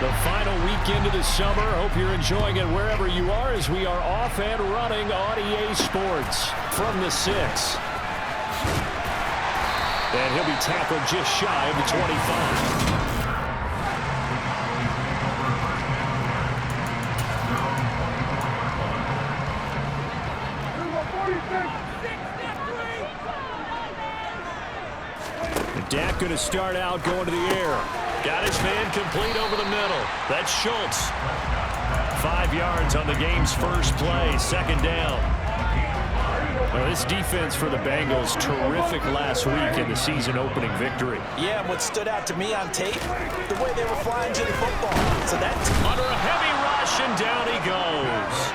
The final weekend of the summer. Hope you're enjoying it wherever you are as we are off and running on EA Sports from the 6. And he'll be tackled just shy of the 25. Dak going to start out going to the air. Got his man complete over the middle. That's Schultz. 5 yards on the game's first play. Second down. Well, this defense for the Bengals, terrific last week in the season opening victory. Yeah, and what stood out to me on tape, the way they were flying to the football. So that's under a heavy rush, and down he goes.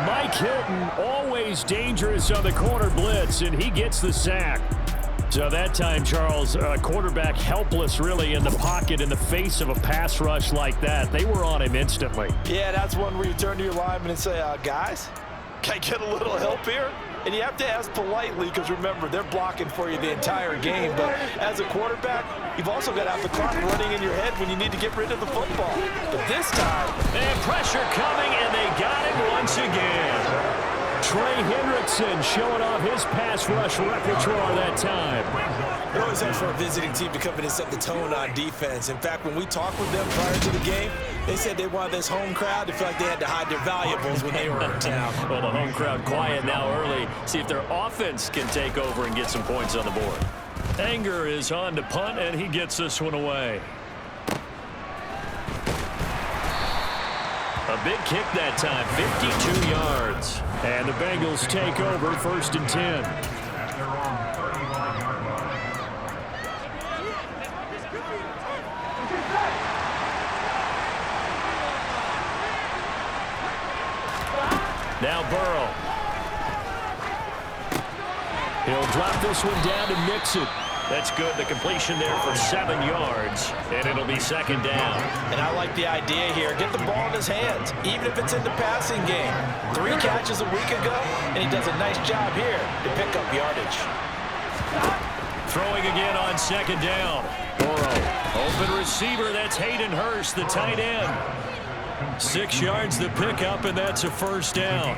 Mike Hilton, always dangerous on the corner blitz, and he gets the sack. So that time, Charles, quarterback helpless really in the pocket in the face of a pass rush like that. They were on him instantly. Yeah, that's one where you turn to your lineman and say, guys, can I get a little help here? And you have to ask politely because, remember, they're blocking for you the entire game. But as a quarterback, you've also got to have the clock running in your head when you need to get rid of the football. But this time, and pressure coming, and they got him once again. Trey Hendrickson showing off his pass rush repertoire that time. It always helps for a visiting team to come in and set the tone on defense. In fact, when we talked with them prior to the game, they said they wanted this home crowd to feel like they had to hide their valuables when they were in town. Well, the home crowd quiet now early. See if their offense can take over and get some points on the board. Anger is on to punt, and he gets this one away. A big kick that time, 52 yards. And the Bengals take over, 1st and 10. Now Burrow. He'll drop this one down to Mixon. That's good. The completion there for 7 yards, and it'll be 2nd down. And I like the idea here. Get the ball in his hands, even if it's in the passing game. 3 catches a week ago, and he does a nice job here to pick up yardage. Throwing again on 2nd down. Burrow, open receiver. That's Hayden Hurst, the tight end. 6 yards the pickup, and that's a 1st down.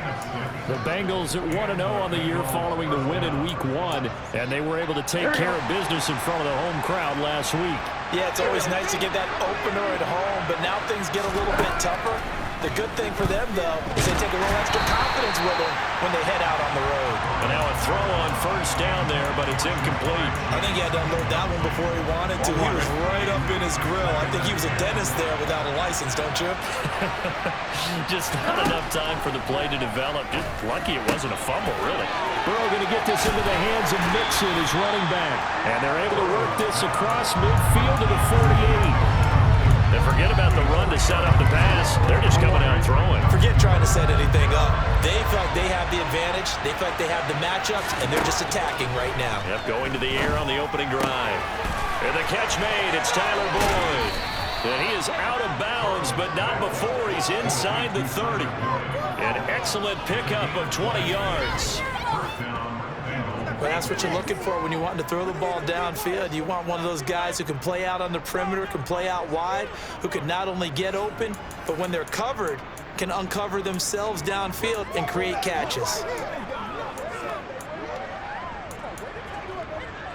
The Bengals at 1-0 on the year following the win in Week 1, and they were able to take care of business in front of the home crowd last week. Yeah, it's always nice to get that opener at home, but now things get a little bit tougher. The good thing for them, though, is they take a little extra confidence with them when they head out on the road. And now a throw on 1st down there, but it's incomplete. I think he had to unload that one before he wanted to. He was right up in his grill. I think he was a dentist there without a license, don't you? Just not enough time for the play to develop. Just lucky it wasn't a fumble, really. Burrow going to get this into the hands of Mixon, his running back. And they're able to work this across midfield to the 48. And forget about the run to set up the pass. They're just coming out throwing. Forget trying to set anything up. They feel like they have the advantage. They feel like they have the matchups, and they're just attacking right now. Yep, going to the air on the opening drive. And the catch made. It's Tyler Boyd. And he is out of bounds, but not before he's inside the 30. An excellent pickup of 20 yards. But that's what you're looking for when you want to throw the ball downfield. You want one of those guys who can play out on the perimeter, can play out wide, who can not only get open, but when they're covered, can uncover themselves downfield and create catches.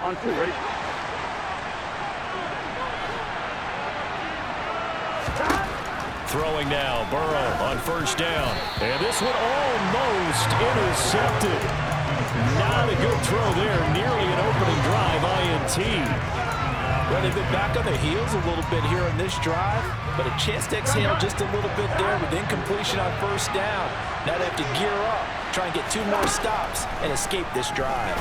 On 2, ready? Throwing now, Burrow on 1st down. And this one almost intercepted. Not a good throw there. Nearly an opening drive, INT. Well, they've been back on their heels a little bit here on this drive, but a chance to exhale just a little bit there with incompletion on 1st down. Now they have to gear up, try and get 2 more stops, and escape this drive.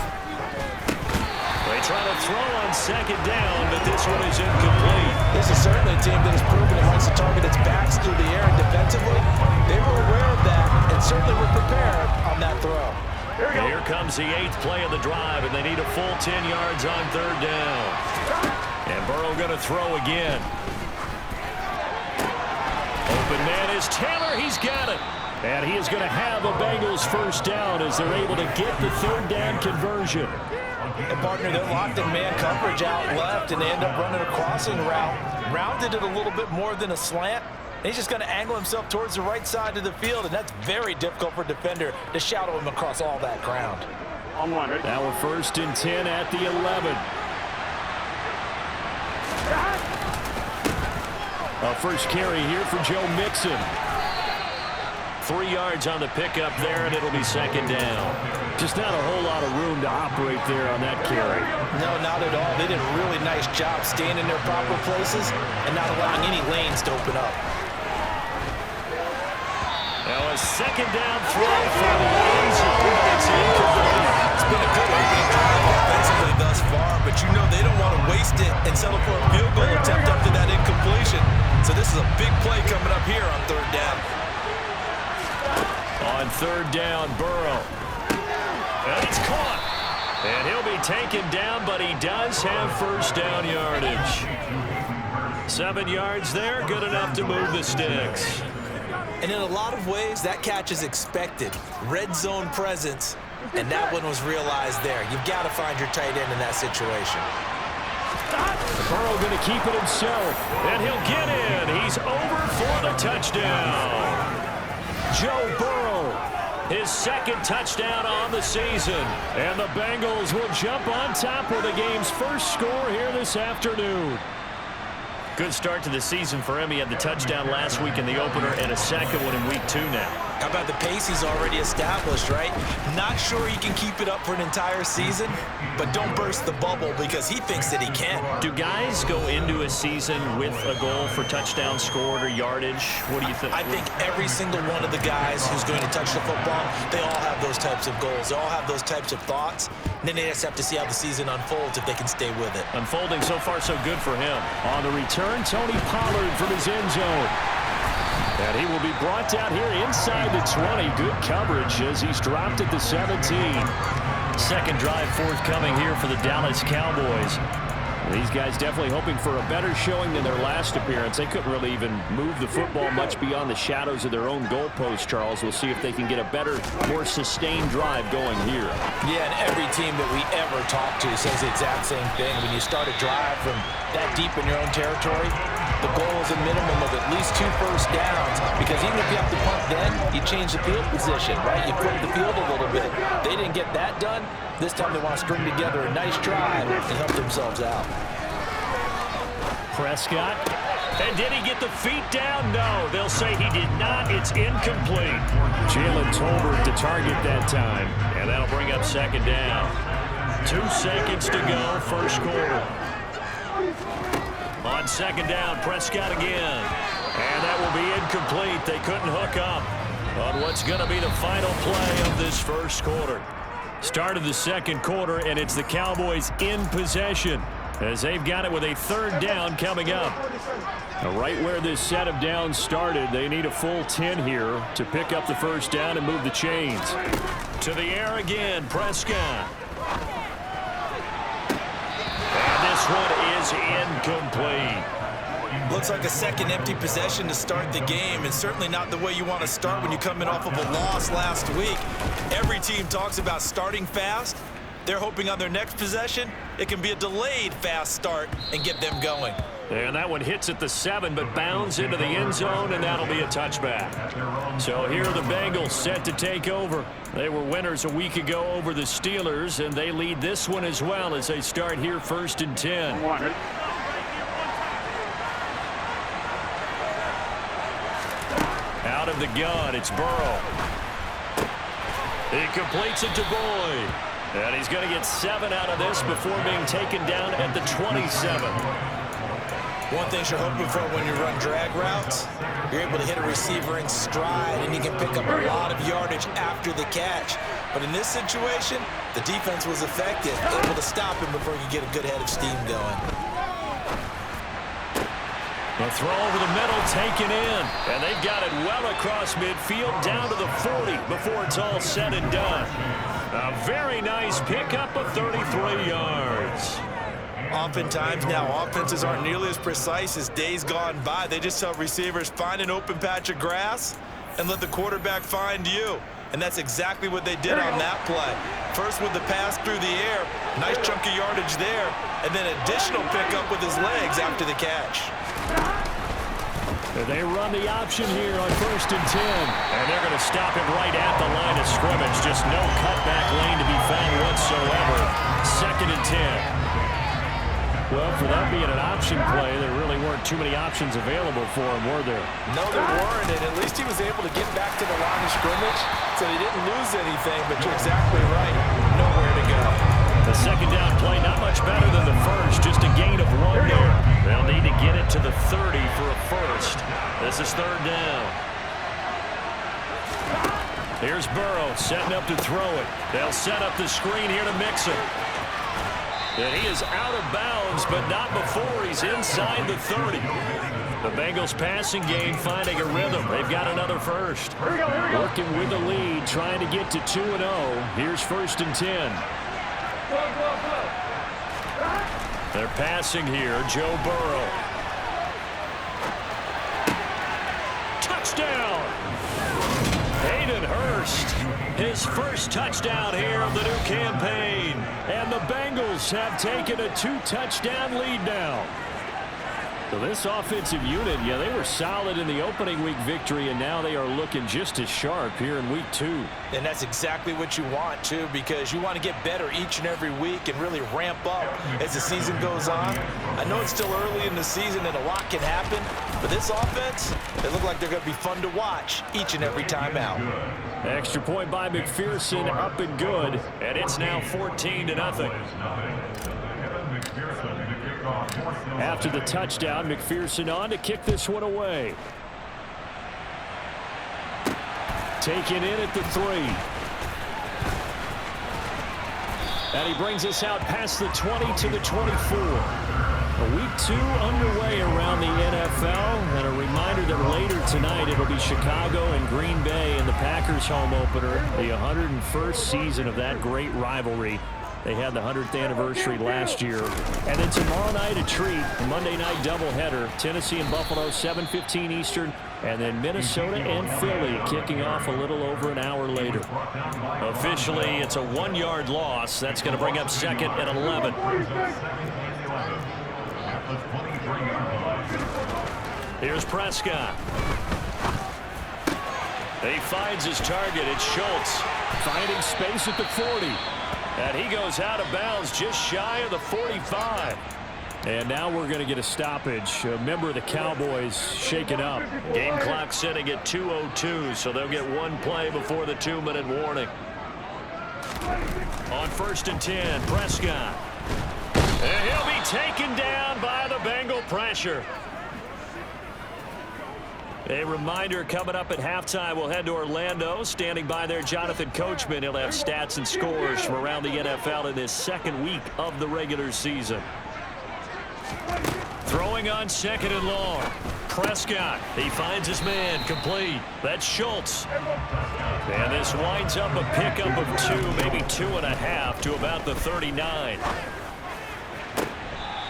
They try to throw on 2nd down, but this one is incomplete. This is certainly a team that has proven it likes to target its backs through the air and defensively. They were aware of that and certainly were prepared on that throw. Here comes the 8th play of the drive, and they need a full 10 yards on 3rd down. And Burrow going to throw again. Open man is Taylor. He's got it. And he is going to have a Bengals 1st down as they're able to get the 3rd down conversion. And partner, they're locked in man coverage out left, and they end up running a crossing route. Rounded it a little bit more than a slant. And he's just going to angle himself towards the right side of the field, and that's very difficult for a defender to shadow him across all that ground. Now a 1st and 10 at the 11. A first carry here for Joe Mixon. 3 yards on the pickup there, and it'll be 2nd down. Just not a whole lot of room to operate there on that carry. No, not at all. They did a really nice job staying in their proper places and not allowing any lanes to open up. Now a 2nd down throw for the end zone. It's incomplete. It's been a good opening drive offensively thus far, but you know they don't want to waste it and settle for a field goal attempt after that incompletion. So this is a big play coming up here on 3rd down. On 3rd down, Burrow. And it's caught. And he'll be taken down, but he does have 1st down yardage. 7 yards there, good enough to move the sticks. And in a lot of ways, that catch is expected. Red zone presence, and that one was realized there. You've got to find your tight end in that situation. Burrow going to keep it himself, and he'll get in. He's over for the touchdown. Joe Burrow, his 2nd touchdown on the season. And the Bengals will jump on top with the game's first score here this afternoon. Good start to the season for him. He had the touchdown last week in the opener and a 2nd one in week 2 now. How about the pace he's already established, right? Not sure he can keep it up for an entire season, but don't burst the bubble because he thinks that he can. Do guys go into a season with a goal for touchdown scored or yardage? What do you think? I think every single one of the guys who's going to touch the football, they all have those types of goals. They all have those types of thoughts. And then they just have to see how the season unfolds if they can stay with it. Unfolding so far so good for him. On the return, Tony Pollard from his end zone. And he will be brought down here inside the 20. Good coverage as he's dropped at the 17. 2nd drive forthcoming here for the Dallas Cowboys. These guys definitely hoping for a better showing than their last appearance. They couldn't really even move the football much beyond the shadows of their own goalpost, Charles. We'll see if they can get a better, more sustained drive going here. Yeah, and every team that we ever talk to says the exact same thing. When you start a drive from that deep in your own territory, the goal is a minimum of at least 2 first downs, because even if you have to punt then, you change the field position, right? You flip the field a little bit. They didn't get that done. This time they want to string together a nice drive and help themselves out. Prescott. And did he get the feet down? No, they'll say he did not. It's incomplete. Jalen Tolbert to target that time. And that'll bring up 2nd down. 2 seconds to go, 1st quarter. On 2nd down, Prescott again. And that will be incomplete. They couldn't hook up on what's going to be the final play of this 1st quarter. Start of the 2nd quarter, and it's the Cowboys in possession as they've got it with a 3rd down coming up. Now, right where this set of downs started, they need a full 10 here to pick up the 1st down and move the chains. To the air again, Prescott. And this one is incomplete. Looks like a 2nd empty possession to start the game, and certainly not the way you want to start when you're coming off of a loss last week. Every team talks about starting fast. They're hoping on their next possession, it can be a delayed fast start and get them going. And that one hits at the 7, but bounds into the end zone, and that'll be a touchback. So here are the Bengals set to take over. They were winners a week ago over the Steelers, and they lead this one as well as they start here 1st and 10. Out of the gun, it's Burrow. He completes it to Boyd. And he's going to get 7 out of this before being taken down at the 27. One thing you're hoping for when you run drag routes, you're able to hit a receiver in stride, and you can pick up a lot of yardage after the catch. But in this situation, the defense was effective, able to stop him before he could get a good head of steam going. The throw over the middle taken in, and they've got it well across midfield down to the 40 before it's all said and done. A very nice pickup of 33 yards. Oftentimes now, offenses aren't nearly as precise as days gone by. They just tell receivers, find an open patch of grass and let the quarterback find you. and that's exactly what they did on that play. First with the pass through the air, nice chunk of yardage there, and then additional pickup with his legs after the catch. They run the option here on 1st and 10. And they're going to stop him right at the line of scrimmage. Just no cutback lane to be found whatsoever. 2nd and 10. Well, for that being an option play, there really weren't too many options available for him, were there? No, there weren't, and at least he was able to get back to the line of scrimmage, so he didn't lose anything, but you're exactly right. Nowhere to go. The 2nd down play, not much better than the first, just a gain of 1 there. They'll need to get it to the 30 for a first. This is 3rd down. Here's Burrow setting up to throw it. They'll set up the screen here to mix him. And he is out of bounds, but not before he's inside the 30. The Bengals passing game finding a rhythm. They've got another first. Working with the lead, trying to get to 2-0. Here's 1st and 10. They're passing here. Joe Burrow. Touchdown! Hayden Hurst. His first touchdown here of the new campaign. And the Bengals have taken a 2-touchdown lead now. So this offensive unit, yeah, they were solid in the opening week victory, and now they are looking just as sharp here in week 2. And that's exactly what you want, too, because you want to get better each and every week and really ramp up as the season goes on. I know it's still early in the season and a lot can happen, but this offense, they look like they're going to be fun to watch each and every time out. Extra point by McPherson, up and good, and it's now 14-0. After the touchdown, McPherson on to kick this one away. Taken in at the 3. And he brings us out past the 20 to the 24. Week 2 underway around the NFL. And a reminder that later tonight it'll be Chicago and Green Bay in the Packers home opener. The 101st season of that great rivalry. They had the 100th anniversary last year. And then tomorrow night, a treat. A Monday night doubleheader. Tennessee and Buffalo, 7:15 Eastern. And then Minnesota and Philly kicking off a little over an hour later. Officially, it's a 1-yard loss. That's going to bring up 2nd and 11. Here's Prescott. He finds his target. It's Schultz. Finding space at the 40. And he goes out of bounds just shy of the 45. And now we're going to get a stoppage. A member of the Cowboys shaken up. Game clock sitting at 2:02, so they'll get 1 play before the 2-minute warning. On 1st and 10, Prescott. And he'll be taken down by the Bengal pressure. A reminder coming up at halftime, we'll head to Orlando. Standing by there, Jonathan Coachman. He'll have stats and scores from around the NFL in this 2nd week of the regular season. Throwing on 2nd and long. Prescott, he finds his man, complete. That's Schultz. And this winds up a pickup of 2, maybe 2.5 to about the 39.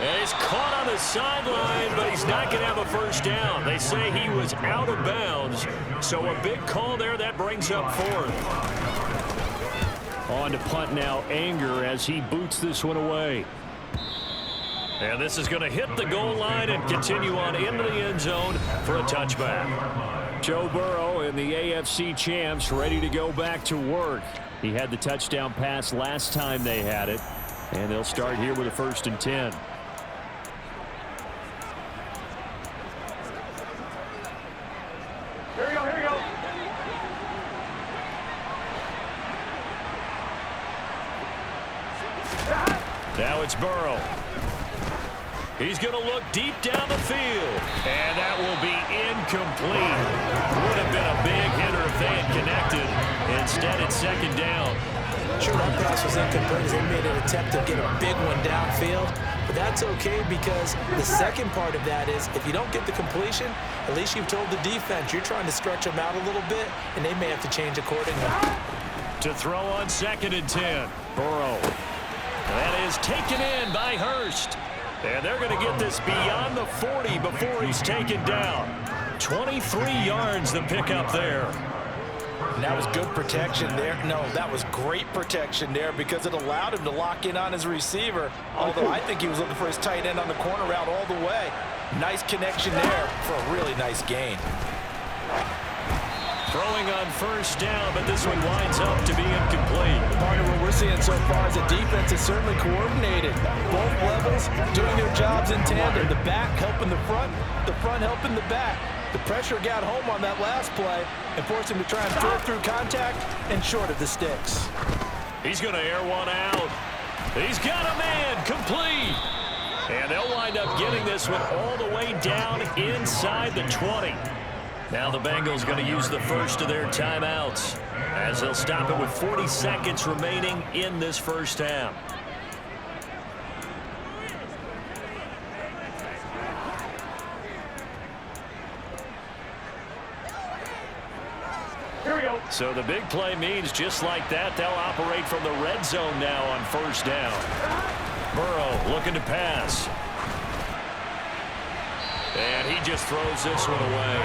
And he's caught on the sideline, but he's not going to have a first down. They say he was out of bounds, so a big call there. That brings up 4th. On to punt now, Anger, as he boots this one away. And this is going to hit the goal line and continue on into the end zone for a touchback. Joe Burrow and the AFC champs ready to go back to work. He had the touchdown pass last time they had it, and they'll start here with a 1st and 10. Here we go, here we go. Now it's Burrow. He's going to look deep down the field. And that will be incomplete. Would have been a big hitter if they had connected. Instead, it's 2nd down. Sure, that pass was incomplete as they made an attempt to get a big one downfield. But that's okay because the second part of that is if you don't get the completion, at least you've told the defense you're trying to stretch them out a little bit, and they may have to change accordingly. To throw on 2nd and 10. Burrow. That is taken in by Hurst. And they're going to get this beyond the 40 before he's taken down. 23 yards the pickup there. And that was good protection there. No, that was great protection there because it allowed him to lock in on his receiver, although I think he was looking for his tight end on the corner route all the way. Nice connection there for a really nice gain. Throwing on first down, but this one winds up to be incomplete. Partner, what we're seeing so far is the defense is certainly coordinated. Both levels doing their jobs in tandem. The back helping the front helping the back. The pressure got home on that last play and forced him to try and throw through contact and short of the sticks. He's going to air one out. He's got a man, complete. And they'll wind up getting this one all the way down inside the 20. Now the Bengals going to use the first of their timeouts as they'll stop it with 40 seconds remaining in this first half. Here we go. So the big play means just like that, they'll operate from the red zone now on first down. Burrow looking to pass. And he just throws this one away.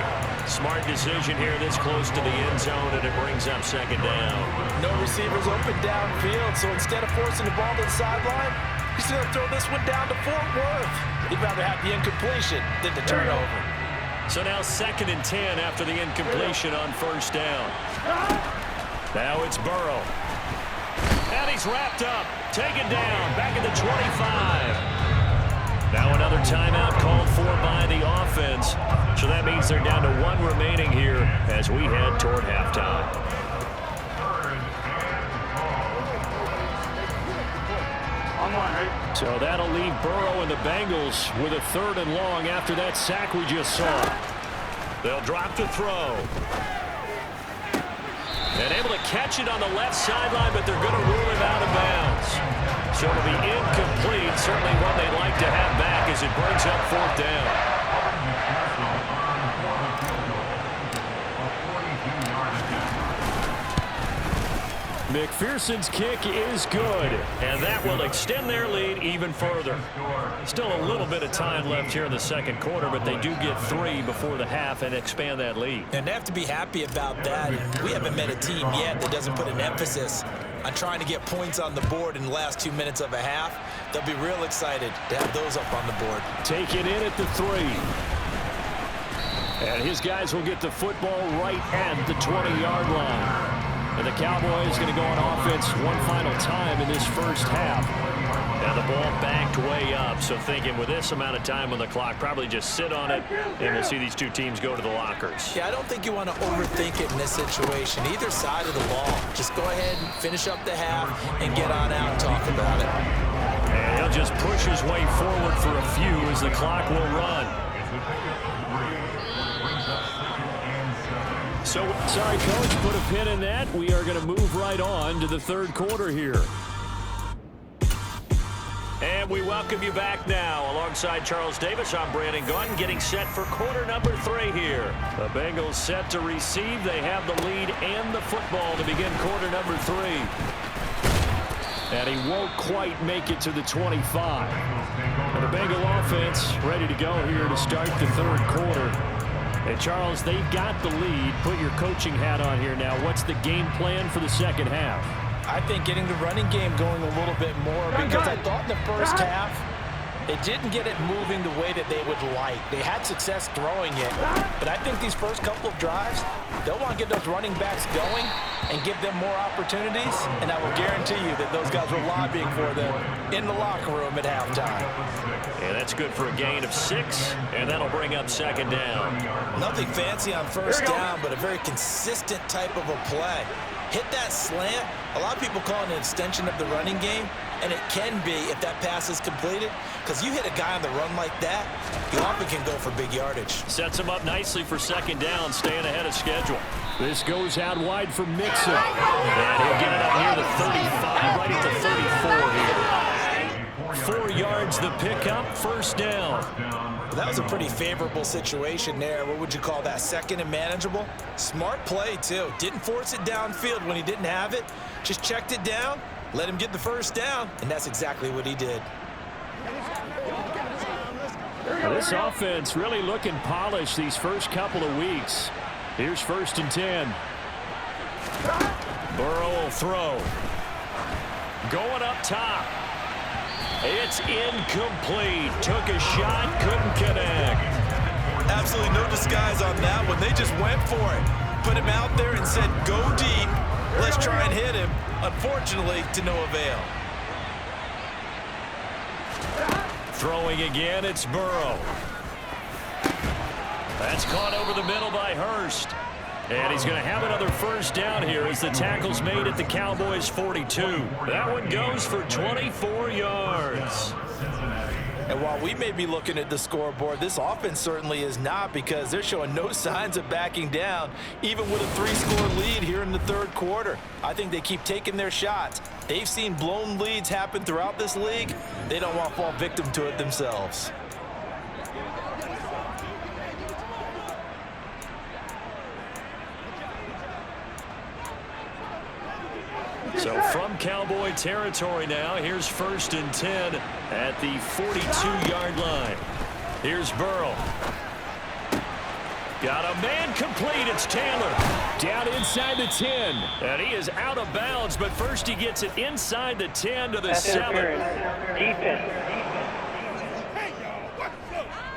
Smart decision here this close to the end zone, and it brings up second down. No receivers open downfield, so instead of forcing the ball to the sideline, he's going to throw this one down to Fort Worth. He'd rather have the incompletion than the turnover. So now 2nd and 10 after the incompletion on first down. Now it's Burrow. And he's wrapped up, taken down, back at the 25. Now another timeout called for by the offense. So that means they're down to 1 remaining here as we head toward halftime. So that'll leave Burrow and the Bengals with a 3rd and long after that sack we just saw. They'll drop the throw. And able to catch it on the left sideline, but they're going to rule him out of bounds. So it'll be incomplete. Certainly one they'd like to have back as it brings up 4th down. McPherson's kick is good, and that will extend their lead even further. Still a little bit of time left here in the second quarter, but they do get 3 before the half and expand that lead. And they have to be happy about that. We haven't met a team yet that doesn't put an emphasis on trying to get points on the board in the last 2 minutes of a half. They'll be real excited to have those up on the board. Take it in at the 3. And his guys will get the football right at the 20-yard line. And the Cowboys going to go on offense one final time in this first half. Now the ball backed way up, so thinking with this amount of time on the clock, probably just sit on it, and we'll see these two teams go to the lockers. Yeah, I don't think you want to overthink it in this situation. Either side of the ball, just go ahead and finish up the half and get on out and talk about it. And he'll just push his way forward for a few as the clock will run. So, sorry, Coach, put a pin in that. We are going to move right on to the third quarter here. And we welcome you back now. Alongside Charles Davis, I'm Brandon Gaudin, getting set for quarter number 3 here. The Bengals set to receive. They have the lead and the football to begin quarter number 3. And he won't quite make it to the 25. And the Bengal offense ready to go here to start the third quarter. And Charles, they've got the lead. Put your coaching hat on here now. What's the game plan for the second half? I think getting the running game going a little bit more because I thought in the first half they didn't get it moving the way that they would like. They had success throwing it, but I think these first couple of drives, they'll want to get those running backs going and give them more opportunities, and I will guarantee you that those guys were lobbying for them in the locker room at halftime. And that's good for a gain of 6, and that'll bring up second down. Nothing fancy on first down, but a very consistent type of a play. Hit that slant. A lot of people call it an extension of the running game, and it can be if that pass is completed, because you hit a guy on the run like that, you often can go for big yardage. Sets him up nicely for second down, staying ahead of schedule. This goes out wide for Mixon. And he'll get it up near the 35, right at the 34 here. 4 yards the pickup, first down. Well, that was a pretty favorable situation there. What would you call that? Second and manageable? Smart play, too. Didn't force it downfield when he didn't have it. Just checked it down, let him get the first down, and that's exactly what he did. This offense really looking polished these first couple of weeks. Here's 1st and 10. Burrow will throw. Going up top. It's incomplete. Took a shot, couldn't connect. Absolutely no disguise on that one. They just went for it. Put him out there and said, go deep. Let's try and hit him. Unfortunately, to no avail. Throwing again, it's Burrow. That's caught over the middle by Hurst. And he's going to have another first down here as the tackle's made at the Cowboys' 42. That one goes for 24 yards. And while we may be looking at the scoreboard, this offense certainly is not, because they're showing no signs of backing down, even with a 3-score lead here in the third quarter. I think they keep taking their shots. They've seen blown leads happen throughout this league. They don't want to fall victim to it themselves. So from Cowboy territory now, here's 1st and 10 at the 42-yard line. Here's Burrow. Got a man complete. It's Taylor. Down inside the 10. And he is out of bounds, but first he gets it inside the 10 to the 7. Defense.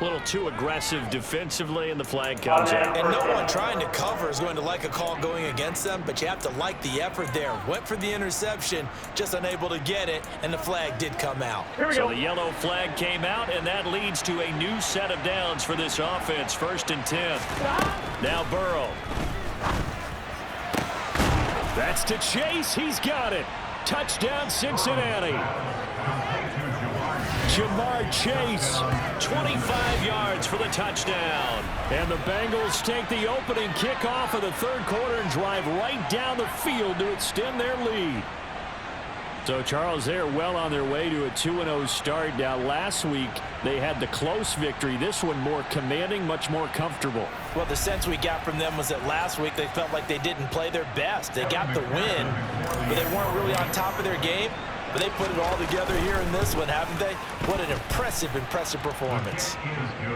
A little too aggressive defensively, and the flag comes out. And no one trying to cover is going to like a call going against them, but you have to like the effort there. Went for the interception, just unable to get it, and the flag did come out. So the yellow flag came out, and that leads to a new set of downs for this offense. 1st and 10. Now Burrow. That's to Chase. He's got it. Touchdown, Cincinnati. Jamar Chase, 25 yards for the touchdown. And the Bengals take the opening kickoff of the third quarter and drive right down the field to extend their lead. So, Charles, they're well on their way to a 2-0 start. Now, last week, they had the close victory. This one more commanding, much more comfortable. Well, the sense we got from them was that last week they felt like they didn't play their best. They got the win, but they weren't really on top of their game. But they put it all together here in this one, haven't they? What an impressive performance.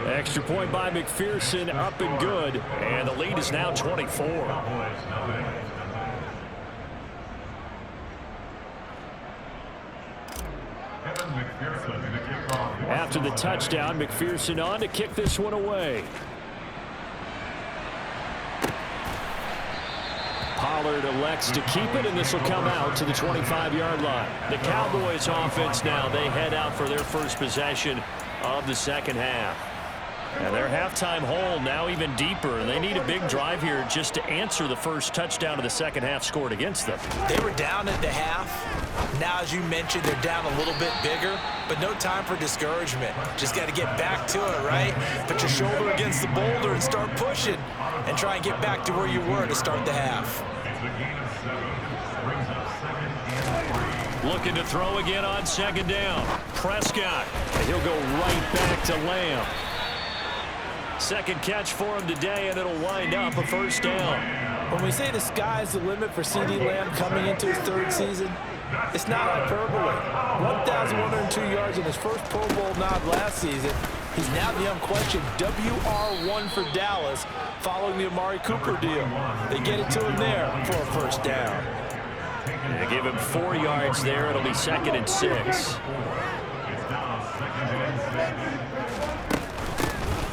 Extra point by McPherson, up and good. And the lead is now 24. After the touchdown, McPherson on to kick this one away. Pollard elects to keep it, and this will come out to the 25-yard line. The Cowboys offense now, they head out for their first possession of the second half. And their halftime hole now even deeper, and they need a big drive here just to answer the first touchdown of the second half scored against them. They were down at the half. Now, as you mentioned, they're down a little bit bigger, but no time for discouragement. Just got to get back to it, right? Put your shoulder against the boulder and start pushing and try and get back to where you were to start the half. Looking to throw again on second down. Prescott. And he'll go right back to Lamb. Second catch for him today, and it'll wind up a first down. When we say the sky's the limit for CeeDee Lamb coming into his third season, it's not hyperbole. 1,102 yards in his first Pro Bowl nod last season. He's now the unquestioned WR1 for Dallas following the Amari Cooper deal. They get it to him there for a first down. They give him 4 yards there. It'll be 2nd and 6.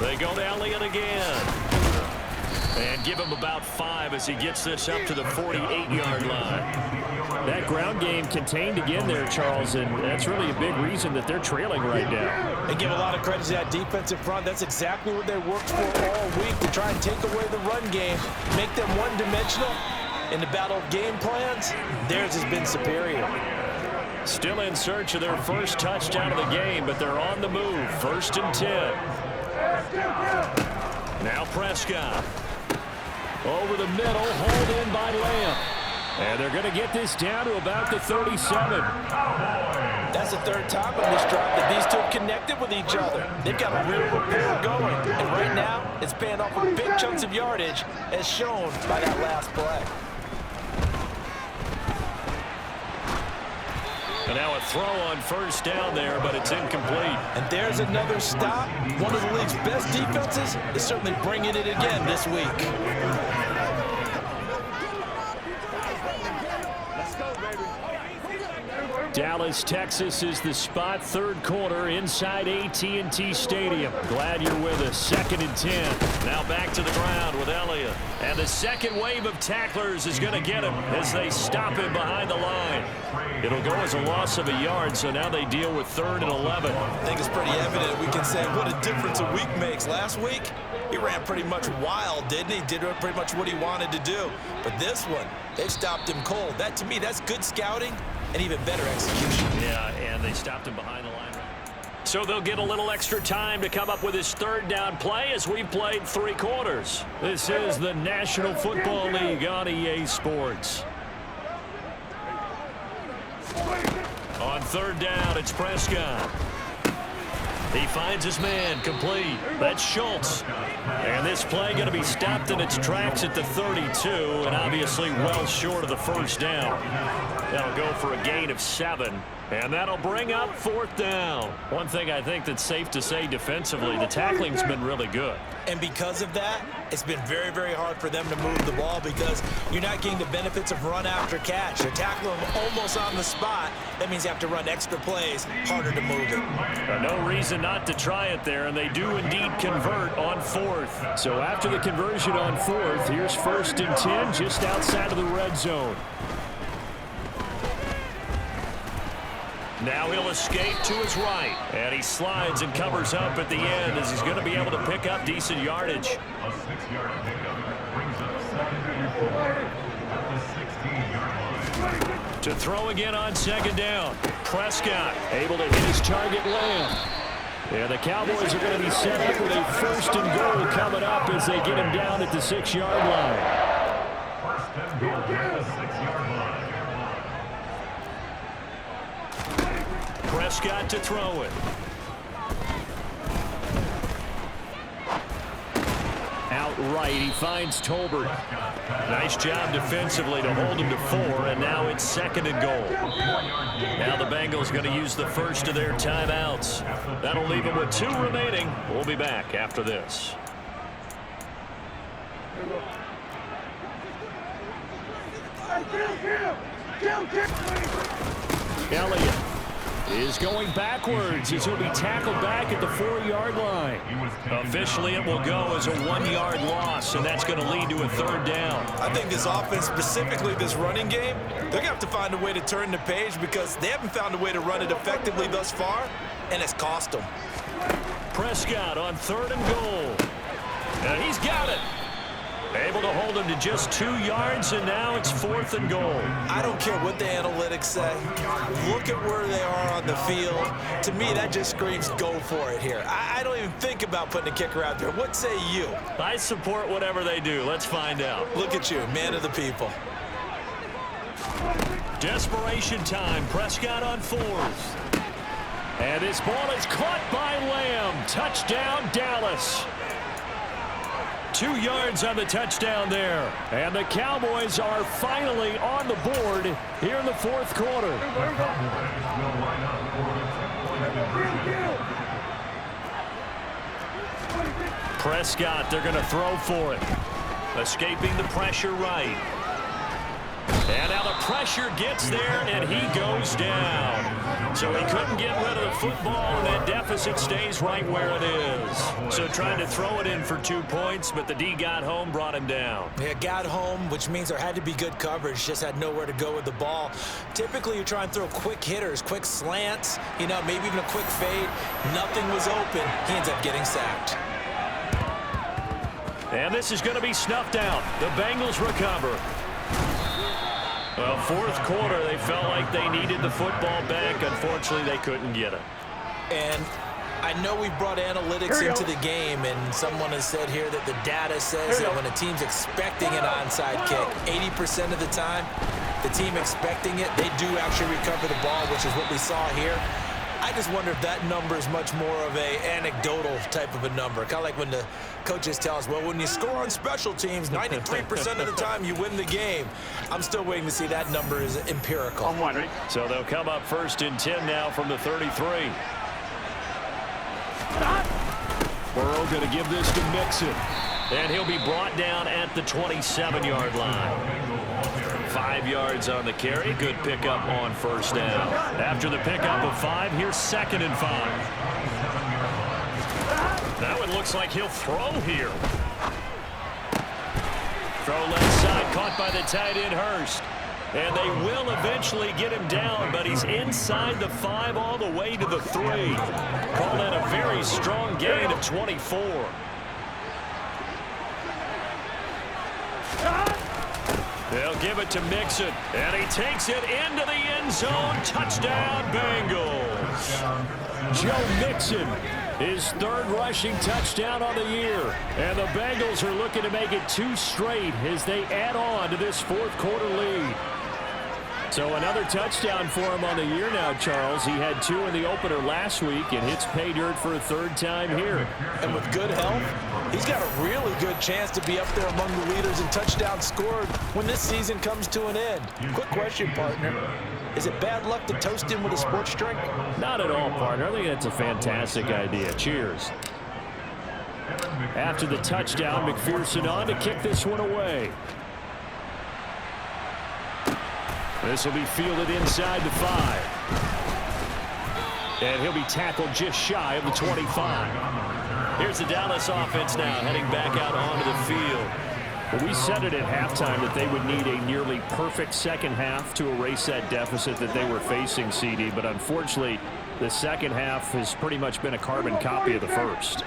They go to Elliott again. And give him about 5 as he gets this up to the 48-yard line. That ground game contained again there, Charles, and that's really a big reason that they're trailing right now. They give a lot of credit to that defensive front. That's exactly what they worked for all week, to try and take away the run game, make them one-dimensional. In the battle of game plans, theirs has been superior. Still in search of their first touchdown of the game, but they're on the move. 1st and 10. Now Prescott. Over the middle, hauled in by Lamb. And they're going to get this down to about the 37. That's the third time in this drive that these two have connected with each other. They've got a real rapport going. And right now, it's paying off with big chunks of yardage, as shown by that last play. And now a throw on first down there, but it's incomplete. And there's another stop. One of the league's best defenses is certainly bringing it again this week. Dallas, Texas is the spot. Third quarter inside AT&T Stadium. Glad you're with us. 2nd and 10. Now back to the ground with Elliott. And the second wave of tacklers is going to get him as they stop him behind the line. It'll go as a loss of a yard, so now they deal with 3rd and 11. I think it's pretty evident. We can say what a difference a week makes. Last week, he ran pretty much wild, didn't he? Did pretty much what he wanted to do. But this one, they've stopped him cold. That, to me, that's good scouting and even better execution. Yeah, and they stopped him behind the line. So they'll get a little extra time to come up with his 3rd down play as we've played 3 quarters. This is the National Football League on EA Sports. On 3rd down, it's Prescott. He finds his man, complete. That's Schultz. And this play going to be stopped in its tracks at the 32, and obviously well short of the 1st down. That'll go for a gain of 7, and that'll bring up 4th down. One thing I think that's safe to say defensively, the tackling's been really good. And because of that, it's been very, very hard for them to move the ball because you're not getting the benefits of run after catch. They're tackling them almost on the spot. That means you have to run extra plays, harder to move it. No reason not to try it there, and they do indeed convert on 4th. So after the conversion on 4th, here's 1st and 10 just outside of the red zone. Now he'll escape to his right, and he slides and covers up at the end as he's going to be able to pick up decent yardage. A 6-yard pickup brings up 2nd and 4 at the 16-yard line. To throw again on 2nd down. Prescott able to hit his target Lamb. Yeah, the Cowboys are going to be set up with a 1st and goal coming up as they get him down at the 6-yard line. 1st and goal at the 6-yard line. Prescott to throw it. Outright, he finds Tolbert. Nice job defensively to hold him to 4, and now it's 2nd and goal. Now the Bengals going to use the first of their timeouts. That'll leave them with 2 remaining. We'll be back after this. Elliott is going backwards as he'll be tackled back at the 4-yard line. Officially, it will go as a 1-yard loss, and that's going to lead to a 3rd down. I think this offense, specifically this running game, they're going to have to find a way to turn the page because they haven't found a way to run it effectively thus far, and it's cost them. Prescott on 3rd and goal. And he's got it. Able to hold him to just 2 yards, and now it's 4th and goal. I don't care what the analytics say. Look at where they are on the field. To me, that just screams go for it here. I don't even think about putting a kicker out there. What say you? I support whatever they do. Let's find out. Look at you, man of the people. Desperation time. Prescott on 4th. And this ball is caught by Lamb. Touchdown, Dallas. 2 yards on the touchdown there. And the Cowboys are finally on the board here in the 4th quarter. Prescott, they're going to throw for it. Escaping the pressure right. And now the pressure gets there, and he goes down. So he couldn't get rid of the football, and that deficit stays right where it is. So trying to throw it in for 2 points, but the D got home, brought him down. Yeah, got home, which means there had to be good coverage, just had nowhere to go with the ball. Typically, you try and throw quick hitters, quick slants, you know, maybe even a quick fade. Nothing was open. He ends up getting sacked. And this is going to be snuffed out. The Bengals recover. Well, 4th quarter, they felt like they needed the football back. Unfortunately, they couldn't get it. And I know we've brought analytics into the game, and someone has said here that the data says that when a team's expecting an onside kick, 80% of the time, the team expecting it, they do actually recover the ball, which is what we saw here. I just wonder if that number is much more of a anecdotal type of a number. Kind of like when the coaches tell us, well, when you score on special teams, 93% of the time you win the game. I'm still waiting to see that number is empirical. On 1, right? So they'll come up 1st and 10 now from the 33. Burrow going to give this to Mixon. And he'll be brought down at the 27-yard line. 5 yards on the carry. Good pickup on first down. After the pickup of 5, here's 2nd and 5. That one looks like he'll throw here. Throw left side, caught by the tight end Hurst. And they will eventually get him down, but he's inside the 5 all the way to the 3. Call that a very strong gain of 24. They'll give it to Mixon, and he takes it into the end zone. Touchdown, Bengals. Joe Mixon, his 3rd rushing touchdown on the year. And the Bengals are looking to make it 2 straight as they add on to this 4th quarter lead. So another touchdown for him on the year now, Charles. He had 2 in the opener last week and hits pay dirt for a 3rd time here. And with good health, he's got a really good chance to be up there among the leaders in touchdowns scored when this season comes to an end. Quick question, partner. Is it bad luck to toast him with a sports drink? Not at all, partner. I think that's a fantastic idea. Cheers. After the touchdown, McPherson on to kick this one away. This will be fielded inside the 5. And he'll be tackled just shy of the 25. Here's the Dallas offense now heading back out onto the field. Well, we said it at halftime that they would need a nearly perfect second half to erase that deficit that they were facing, CD. But unfortunately, the second half has pretty much been a carbon copy of the first.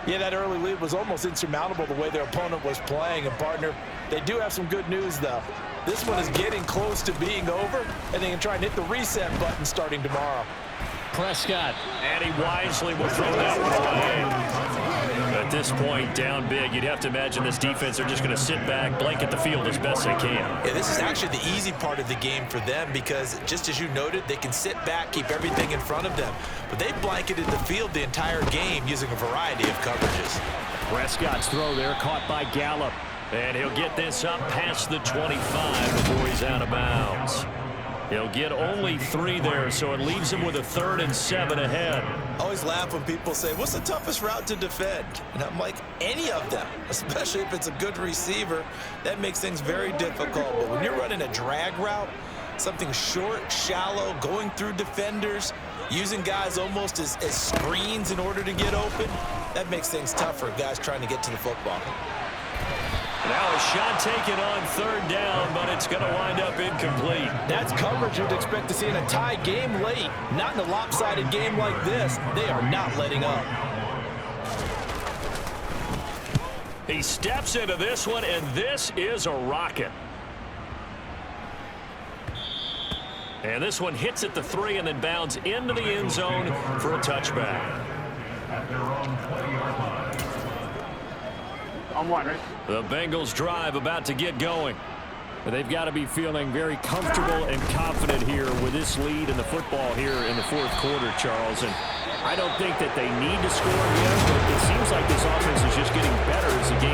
Yeah, that early lead was almost insurmountable the way their opponent was playing. And, partner, they do have some good news, though. This one is getting close to being over, and they can try and hit the reset button starting tomorrow. Prescott, and he wisely will throw that one away. At this point, down big, you'd have to imagine this defense are just going to sit back, blanket the field as best they can. Yeah, this is actually the easy part of the game for them because, just as you noted, they can sit back, keep everything in front of them. But they blanketed the field the entire game using a variety of coverages. Prescott's throw there, caught by Gallup. And he'll get this up past the 25 before he's out of bounds. He'll get only 3 there, so it leaves him with a 3rd and 7 ahead. I always laugh when people say, what's the toughest route to defend? And I'm like, any of them, especially if it's a good receiver. That makes things very difficult. But when you're running a drag route, something short, shallow, going through defenders, using guys almost as screens in order to get open, that makes things tougher, guys trying to get to the football. Now a shot taken on 3rd down, but it's going to wind up incomplete. That's coverage you'd expect to see in a tie game late. Not in a lopsided game like this. They are not letting up. He steps into this one, and this is a rocket. And this one hits at the 3 and then bounds into the end zone for a touchback. At their own 20-yard line. On 1, right? The Bengals drive about to get going. But they've got to be feeling very comfortable and confident here with this lead in the football here in the 4th quarter, Charles. And I don't think that they need to score again, but it seems like this offense is just getting better as the game